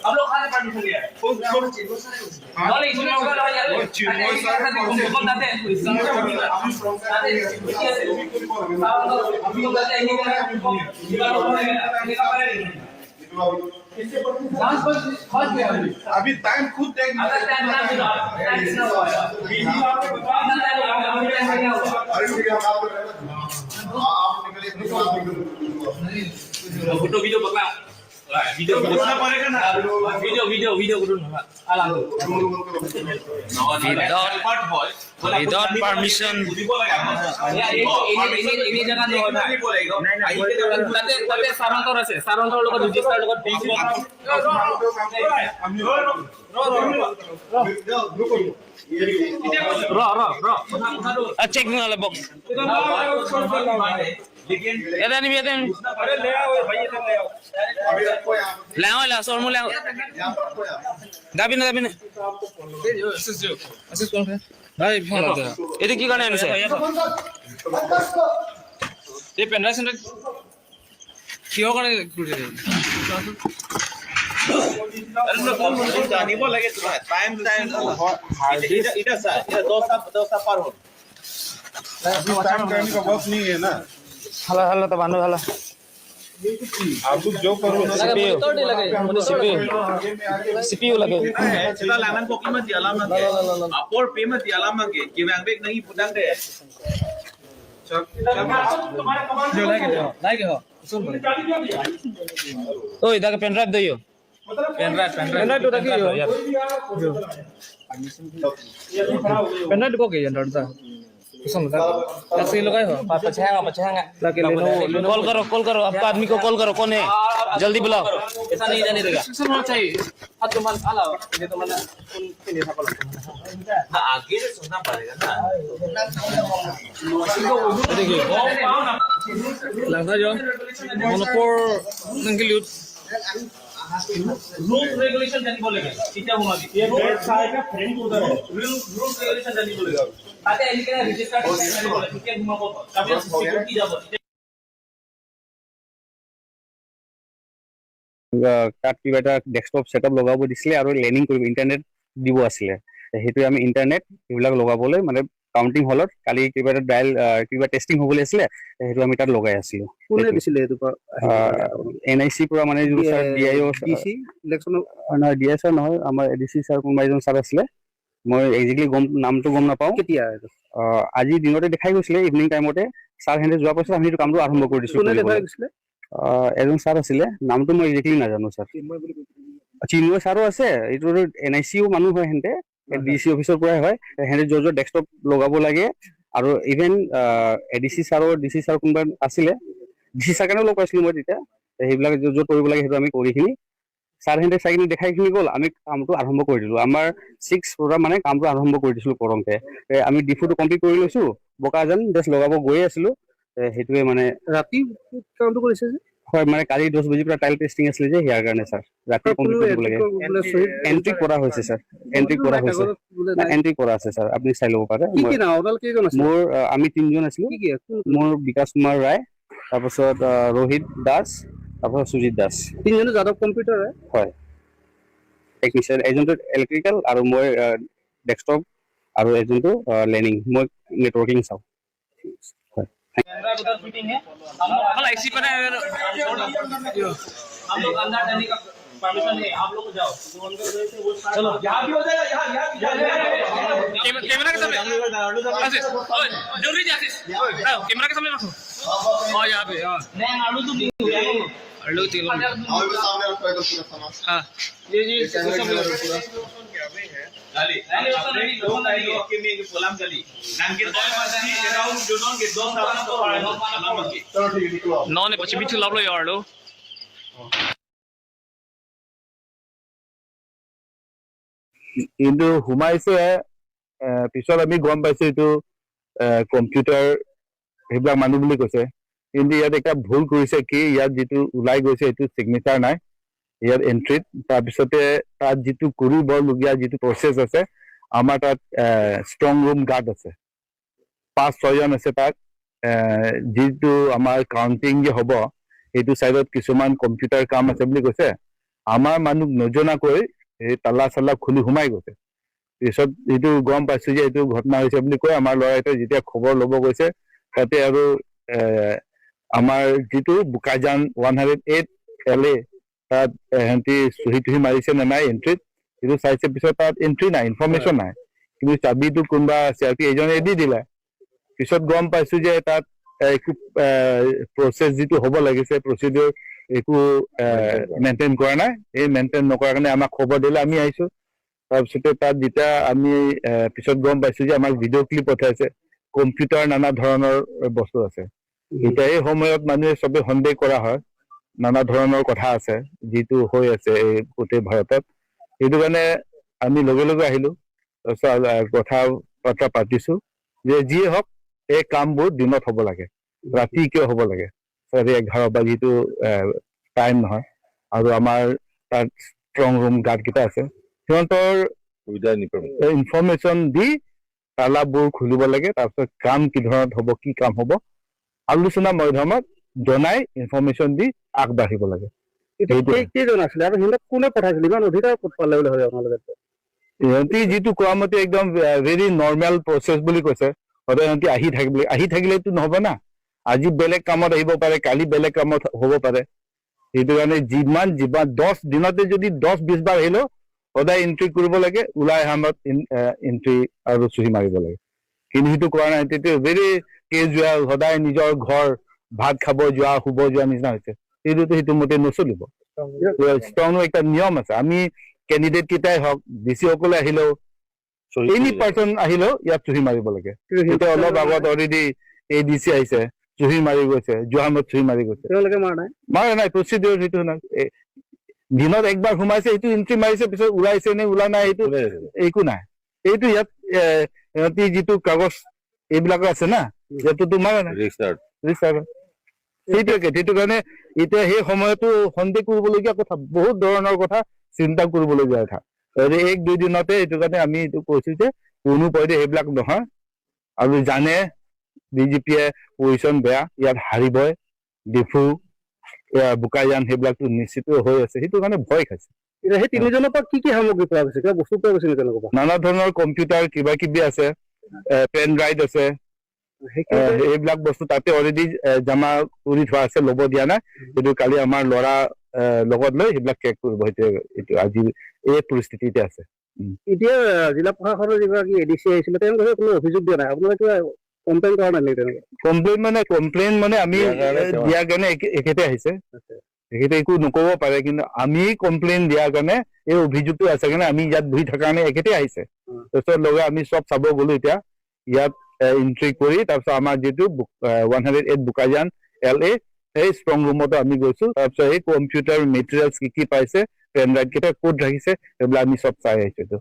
हम लोग खाने परमिशन लिया है बोले इसमें होगा ना यार कौन दाते हैं अभी टाइम खुद देख फोटो वीडियो पकड़ा वीडियो पड़ेगा ना वीडियो करो ना without permission ini jangan tapi sarantor আছে sarantor লগত register লগত check वाला box ये नहीं ये नहीं अरे ले आओ भाई इधर ले आओ ले आओ ला सोर मुले दाबी ना असिस कौन है भाई फोन आता है ये की करने आने से ये पेन ड्राइव सेंटर क्यों करने জানিব লাগে তোমার টাইম এটা স্যার এটা 10টা পার হল अभी टाइम करने का वक्त नहीं है ना हला हला तो बांधो हला आप लोग जो करो ना CPU लगे সেটা লাগান পকিমত দিয়ালাম না আপর পেমত দিয়ালাম না কি ব্যাংক नहीं पुदंग दे तुम्हारे कमांड जो लागे हो सुन ओए इधर पेन ड्राइव दइयो पेन ड्राइव तो रखियो पेन ड्राइव को के अंदर था सुन ऐसे लगाए हो पछाएगा लगे लेनो कॉल करो आपका आदमी को कॉल करो कौन है जल्दी बुलाओ ऐसा नहीं जाने देगा सुन चाहिए हाथ तो मन आला ये तो मन उन नहीं था बोला आगे से सुनना पड़ेगा ना देखिए लगता जो मोनोपोर नंगे यूथ रूल्स रेगुलेशन जानी बोलेगा ठीक है होगा ये डेट साल का फ्रेंड उधर है रूल्स रेगुलेशन जानी बोलेगा आते हैं इनके रजिस्टर जानी बोलेगा ठीक है घुमाओ तब सिक्योरिटी जाबो তাত কিবা এটা ডেস্কটপ সেটআপ লগাব দিছিলে আৰু লেৰ্নিং কৰিব ইন্টাৰনেট দিব আছিলে হেতু আমি ইন্টাৰনেট এইবিলাক লগাবলৈ মানে কাউন্টিং হলত কালি কিবা এটা ডায়াল কিবা টেস্টিং হ'বলৈ আছিলে হেতু আমি তাত লগাই আছিলো কোনে দিছিলে এটো এনআইসি পৰা মানে जो सर ডিআইও ডিসি ইলেকশন না ডিএসআৰ নহয় আমাৰ এডিসি স্যাৰ কোনবাইজন স্যাৰ আছিলে মই এক্স্যাক্টলি নামটো গম নাপাও কেতিয়া আজি দিনতে দেখাই গৈছিলে ইভিনিং টাইমতে স্যাৰ হেন্দে যোৱা পাছত আমি কামটো আৰম্ভ কৰি দিছো কোনে দেখাই গৈছিলে এজন স্যাৰ আছিলে নামটো মই এক্স্যাক্টলি নাজানো স্যাৰ চিন্ময় স্যাৰো আছে এইটো এনআইসিও মানুহ হয় হেনতে ডিসি অফিচৰ পৰা হয় হেনতে জজৰ ডেস্কটপ লগাব লাগে আৰু ইভেন এডিসি স্যাৰৰ ডিসি স্যাৰ কোনবা আছিলে ডিসি স্যাৰ কাৰণে লগ পাইছিলো মই তেতিয়া সেইবিলাক য'ত কৰিব লাগে সেইটো আমি কৰিখিনি স্যাৰ হেনতে চাইনি দেখাইখিনি গ'ল আমি কামটো আৰম্ভ কৰি দিলো আমাৰ 6 পৰা মানে কামটো আৰম্ভ কৰি দিছিলো কৰমতে আমি ডিফুটো কমপ্লিট কৰি লৈছো বকাজন জাস্ট লগাব গৈ আছিলো হেতুৱে মানে ৰাতি কাউন্ট কৰিছে যে হয় মানে কালি 10 বজাৰ পৰা টাইল টেস্টিং আছিল যে হিয়াৰ কাৰণে স্যাৰ ৰাতি কমপ্লিট কৰিব লাগে এন্ট্ৰি কৰা হৈছে স্যাৰ এন্ট্ৰি কৰা হৈছে এন্ট্ৰি কৰা আছে স্যাৰ আপুনি চাই ল'ব পাৰে কি কি না ওডাল কেইজন আছে মোৰ আমি তিনজন আছিলো কি কি মোৰ বিকাশ কুমাৰ ৰায় তাৰপিছত ৰোহিত দাস তাৰপিছত সুজিত দাস তিনজনে যাদৱ কম্পিউটাৰ হয় টেকনিশিয়ান এজনটো ইলেক্ট্ৰিক্যাল আৰু মই ডেস্কটপ আৰু এজনটো লেৰ্নিং মই নেটৱৰ্কিং চাও कैमरा उधर फिटिंग है हम लोग ऐसी पर हम लोग अंदर जाने का परमिशन है आप लोग जाओ चलो यहां भी हो जाएगा यहां कैमरा के सामने आशीष ओए जल्दी जा आशीष कैमरा के सामने रखो हां यहां पे हां नहीं आलू तो नहीं हो जाएगा आलू तेल और सामने रखो एकदम पूरा सामान हां ये सब गाली अपने लोग आएंगे कि मैं पोलाम गाली नाम के दो पासनी अराउंड जो नॉन के दो सामान तो नाम के चलो ठीक है निकलो नॉन ने पछि बिथु लाबलो यार लो কিন্তু সোমাইছে পিছত আমি গম পাইছো এইটো কম্পিউটাৰ সেইবিলাক মানুহ বুলি কৈছে কিন্তু ইয়াত এটা ভুল কৰিছে কি ইয়াত যিটো ওলাই গৈছে এইটো সিগনেচাৰ নাই ইয়াত এন্ট্ৰিত তাৰপিছতে তাত যিটো কৰিবলগীয়া যিটো প্ৰচেছ আছে আমাৰ তাত ষ্ট্ৰং ৰুম গাৰ্ড আছে 5-6 জন আছে তাত যিটো আমাৰ কাউন্টিং যে হ'ব এইটো সাইডত কিছুমান কম্পিউটাৰ কাম আছে বুলি কৈছে আমাৰ মানুহ নজনাকৈ এই তালা চালা খুলি সোমাই গৈছে। পিছত এইটো গম পাইছো যে এইটো ঘটনা হৈছে বুলি কৈ আমাৰ ল'ৰাটোৱে যেতিয়া খবৰ ল'ব গৈছে তাতে আৰু আমাৰ যিটো বোকাজান 108 LA তাত সিহঁতি চহী টহী মাৰিছে নে নাই এণ্ট্ৰিত সেইটো চাইছে। পিছত তাত এণ্ট্ৰি নাই, ইনফৰ্মেশ্যন নাই, কিন্তু চাবিটো কোনোবা CRP এজনে দি দিলে। পিছত গম পাইছো যে তাত একো প্ৰচেছ যিটো হ'ব লাগিছে প্ৰচিডিউৰ একো মেইনটেইন কৰা নাই। এই মেইনটেইন নকৰাৰ কাৰণে আমাক খবৰ দিলে, আমি আহিছো। তাৰপিছতে তাত যেতিয়া আমি পিছত গম পাইছো যে আমাক ভিডিঅ' ক্লিপ পঠাইছে, কম্পিউটাৰ নানা ধৰণৰ বস্তু আছে। এতিয়া এই সময়ত মানুহে চবে সন্দেহ কৰা হয়, নানা ধৰণৰ কথা আছে যিটো হৈ আছে এই গোটেই ভাৰতত। সেইটো কাৰণে আমি লগে লগে আহিলো, তাৰপিছত কথা বাৰ্তা পাতিছো যে যিয়ে হওক এই কামবোৰ দিনত হ'ব লাগে, ৰাতি কিয় হ'ব লাগে 11:30 বা যিটো টাইম নহয়। আৰু আমাৰ তাত ষ্ট্ৰং ৰুম গাৰ্ডকেইটা আছে, সিহঁতৰ ইনফৰ্মেশ্যন দি তালাবোৰ খুলিব লাগে। তাৰপিছত কাম কি ধৰণত হ'ব, কি কাম হ'ব আলোচনা মাধ্যমত জনাই ইনফৰ্মেশ্যন দি আগবাঢ়িব লাগে। কেইজন আছিলে আৰু সিহঁতক কোনে পঠাইছিল? ইমান অধিকাৰ ক'ত পালে বুলি ভাবে আপোনালোকে? সিহঁতি যিটো কোৱা মতে একদম ভেৰি নৰ্মেল প্ৰচেছ বুলি কৈছে। সদায় সিহঁতি আহি থাকিলেতো নহ'ব না। আজি বেলেগ কামত আহিব পাৰে, কালি বেলেগ কামত হ'ব পাৰে। সেইটো কাৰণে যিমান 10 দিনতে যদি 10-20 বাৰ আহিলেও সদায় এণ্ট্ৰি কৰিব লাগে, ওলাই অহা সময়ত এণ্ট্ৰি আৰু চহী মাৰিব লাগে। কিন্তু সেইটো কৰা নাই, তেতিয়া ভেৰি কেজুৱেল, সদায় নিজৰ ঘৰ ভাত খাব যোৱা, শুব যোৱা নিচিনা হৈছে। সেইটো মতে নচলিব। ষ্ট্ৰং একটা নিয়ম আছে। আমি কেণ্ডিডেট কেইটাই হওক, DC সকলে আহিলেও এনি পাৰ্চন আহিলেও ইয়াত চহী মাৰিব লাগে। এতিয়া অলপ আগত অলৰেডি ADC আহিছে, চহী মাৰি গৈছে, যোৱা সময়ত চহী মাৰি গৈছে। তেওঁলোকে মাৰা নাই প্ৰচিডিউৰ সেইটো নাই। দিনত একবাৰ সোমাইছে, সেইটো এণ্ট্ৰি মাৰিছে, পিছত ওলাইছে নে ওলা নাই সেইটো একো নাই। এইটো ইয়াত সিহঁতি যিটো কাগজ এইবিলাক আছে না, সেইটোতো মাৰা নাই, সেইটো কাৰণে এতিয়া সেই সময়তো সন্দেহ কৰিবলগীয়া কথা, বহুত ধৰণৰ কথা চিন্তা কৰিবলগীয়া কথা। 1-2 দিনতে এইটো কাৰণে আমি এইটো কৈছো যে কোনো পধ্যে সেইবিলাক নহয়। আৰু জানে BJPয়ে পজিশ্যন বেয়া, ইয়াত হাৰিবই, ডিফু বোকাজান সেইবিলাকতো নিশ্চিত হৈ আছে, সেইটো কাৰণে ভয় খাইছে। সেই তিনিজনৰ পৰা কি সামগ্ৰী পোৱা গৈছে? কিবা বস্তু পোৱা গৈছে তেওঁলোকৰ পৰা? নানা ধৰণৰ কম্পিউটাৰ কিবা কিবি আছে, পেন ড্ৰাইভ আছে, এইবিলাক বস্তু তাতে অলৰেডি জমা কৰি থোৱা আছে, ল'ব দিয়া নাই। সেইটো কালি আমাৰ ল'ৰা লগত লৈ সেইবিলাক চেক কৰিব। সেইটো আজি এই পৰিস্থিতিতে আছে। এতিয়া জিলা প্ৰশাসনৰ যিগৰাকী ADC আহিছিলে তেওঁলোকে কোনো অভিযোগ দিয়া নাই, আপোনালোকে কিবা কমপ্লেইন কৰা নাই নেকি? কমপ্লেইন মানে আমি দিয়াৰ কাৰণে এখেতে আহিছে, এখেতে একো নকব পাৰে, কিন্তু আমি কমপ্লেইন দিয়াৰ কাৰণে এই অভিযোগটো আছে কাৰণে আমি ইয়াত বহি থকাৰ কাৰণে এখেতে আহিছে। তাৰপিছত লগে আমি চব চাব গলো। এতিয়া ইয়াত এন্ট্ৰি কৰি তাৰপিছত আমাৰ যিটো 108 বোকাজান LA সেই ষ্ট্ৰং ৰুমতো আমি গৈছো। তাৰপিছত এই কম্পিউটাৰ মেটেৰিয়েলছ কি পাইছে, পেন ড্ৰাইভ কেইটা ক'ত ৰাখিছে, সেইবিলাক আমি চব চাই আহিছো।